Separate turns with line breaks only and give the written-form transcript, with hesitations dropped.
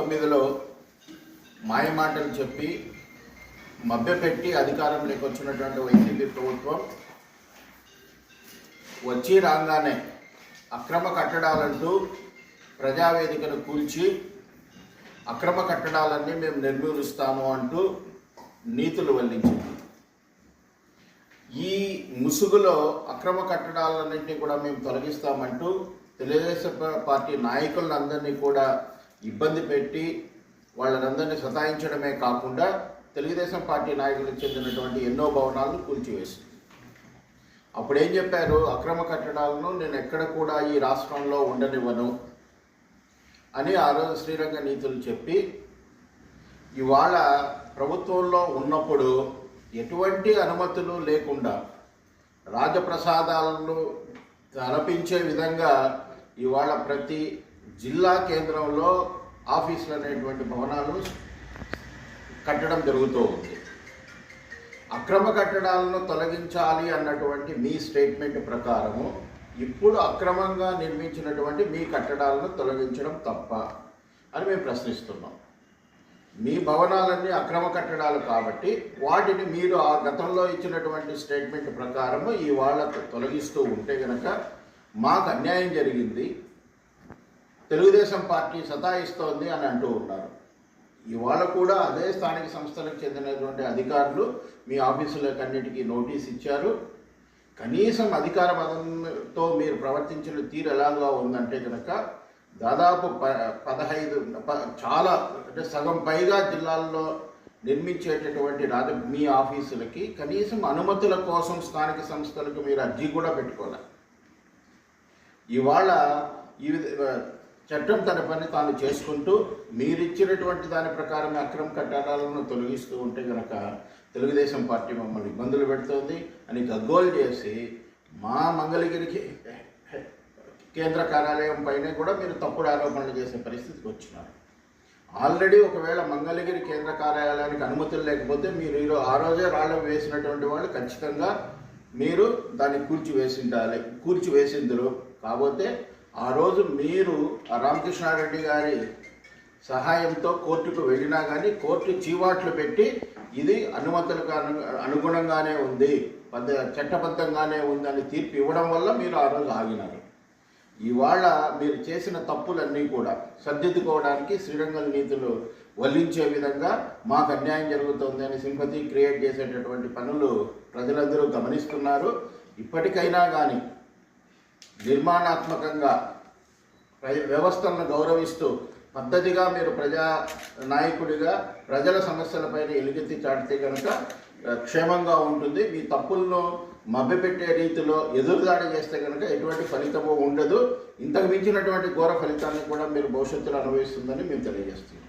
2019లో మాయమాటలు చెప్పి మభ్యపెట్టి అధికారంలోకి వచ్చినటువంటి వైసీపీ ప్రభుత్వం వచ్చి రాగానే అక్రమ కట్టడాలంటూ ప్రజావేదికను కూల్చి అక్రమ కట్టడాలన్నీ మేము నిర్మూలిస్తాము అంటూ నీతులు వల్లించింది. ఈ ముసుగులో అక్రమ కట్టడాలన్నింటినీ కూడా మేము తొలగిస్తామంటూ తెలుగుదేశం పార్టీ నాయకులందరినీ కూడా ఇబ్బంది పెట్టి వాళ్ళందరినీ సతాయించడమే కాకుండా తెలుగుదేశం పార్టీ నాయకులకు చెందినటువంటి ఎన్నో భవనాలను కూల్చివేసింది. అప్పుడు ఏం చెప్పారు? అక్రమ కట్టడాలను నేను ఎక్కడ కూడా ఈ రాష్ట్రంలో ఉండనివ్వను అని ఆ రోజు శ్రీరంగ నీతులు చెప్పి, ఇవాళ ప్రభుత్వంలో ఉన్నప్పుడు ఎటువంటి అనుమతులు లేకుండా రాజప్రసాదాలను తలపించే విధంగా ఇవాళ ప్రతి జిల్లా కేంద్రంలో ఆఫీసులు అనేటువంటి భవనాలు కట్టడం జరుగుతూ ఉంది. అక్రమ కట్టడాలను తొలగించాలి అన్నటువంటి మీ స్టేట్మెంట్ ప్రకారము ఇప్పుడు అక్రమంగా నిర్మించినటువంటి మీ కట్టడాలను తొలగించడం తప్ప అని మేము ప్రశ్నిస్తున్నాం. మీ భవనాలన్నీ అక్రమ కట్టడాలు కాబట్టి వాటిని మీరు ఆ గతంలో ఇచ్చినటువంటి స్టేట్మెంట్ ప్రకారము ఇవాళ తొలగిస్తూ ఉంటే కనుక మాకు అన్యాయం జరిగింది, తెలుగుదేశం పార్టీ సతాయిస్తోంది అని అంటూ ఉన్నారు. ఇవాళ కూడా అదే స్థానిక సంస్థలకు చెందినటువంటి అధికారులు మీ ఆఫీసులకన్నిటికీ నోటీస్ ఇచ్చారు. కనీసం అధికార పదంతో మీరు ప్రవర్తించిన తీరు ఎలాగా ఉందంటే కనుక దాదాపు 15 చాలా అంటే సగం పైగా జిల్లాల్లో నిర్మించేటటువంటి మీ ఆఫీసులకి కనీసం అనుమతుల కోసం స్థానిక సంస్థలకు మీరు అర్జీ కూడా పెట్టుకోవాలి. ఇవాళ ఈ చట్టం తన పని తాను చేసుకుంటూ మీరిచ్చినటువంటి దాని ప్రకారమే అక్రమ కట్టడాలను తొలగిస్తూ ఉంటే కనుక తెలుగుదేశం పార్టీ మమ్మల్ని ఇబ్బందులు పెడుతోంది అని గగ్గోలు చేసి మా మంగళగిరికి కేంద్ర కార్యాలయం పైన కూడా మీరు తప్పుడు ఆరోపణలు చేసే పరిస్థితికి వచ్చినారు. ఆల్రెడీ ఒకవేళ మంగళగిరి కేంద్ర కార్యాలయానికి అనుమతులు లేకపోతే మీరు ఆ రోజే రాళ్ళు వేసినటువంటి వాళ్ళు ఖచ్చితంగా మీరు దాన్ని కూల్చివేసిందరు. కాకపోతే ఆ రోజు మీరు రామకృష్ణారెడ్డి గారి సహాయంతో కోర్టుకు వెళ్ళినా కానీ కోర్టు చీవాట్లు పెట్టి ఇది అనుమతులకు అనుగుణంగానే ఉంది, చట్టబద్ధంగానే ఉందని తీర్పు ఇవ్వడం వల్ల మీరు ఆ రోజు ఆగినారు. ఇవాళ మీరు చేసిన తప్పులన్నీ కూడా సర్దిద్దుకోవడానికి శ్రీరంగం నీతులు వల్లించే విధంగా మాకు అన్యాయం జరుగుతుంది అని సింపతి క్రియేట్ చేసేటటువంటి పనులు ప్రజలందరూ గమనిస్తున్నారు. ఇప్పటికైనా కానీ నిర్మాణాత్మకంగా వ్యవస్థలను గౌరవిస్తూ పద్ధతిగా మీరు ప్రజా నాయకుడిగా ప్రజల సమస్యలపైన ఎలుగెత్తి చాటితే కనుక క్షేమంగా ఉంటుంది. మీ తప్పులను మభ్యపెట్టే రీతిలో ఎదురుదాడి చేస్తే కనుక ఎటువంటి ఫలితము ఉండదు. ఇంతకు మించినటువంటి ఘోర ఫలితాన్ని కూడా మీరు భవిష్యత్తులో అనుభవిస్తుందని మేము తెలియజేస్తున్నాం.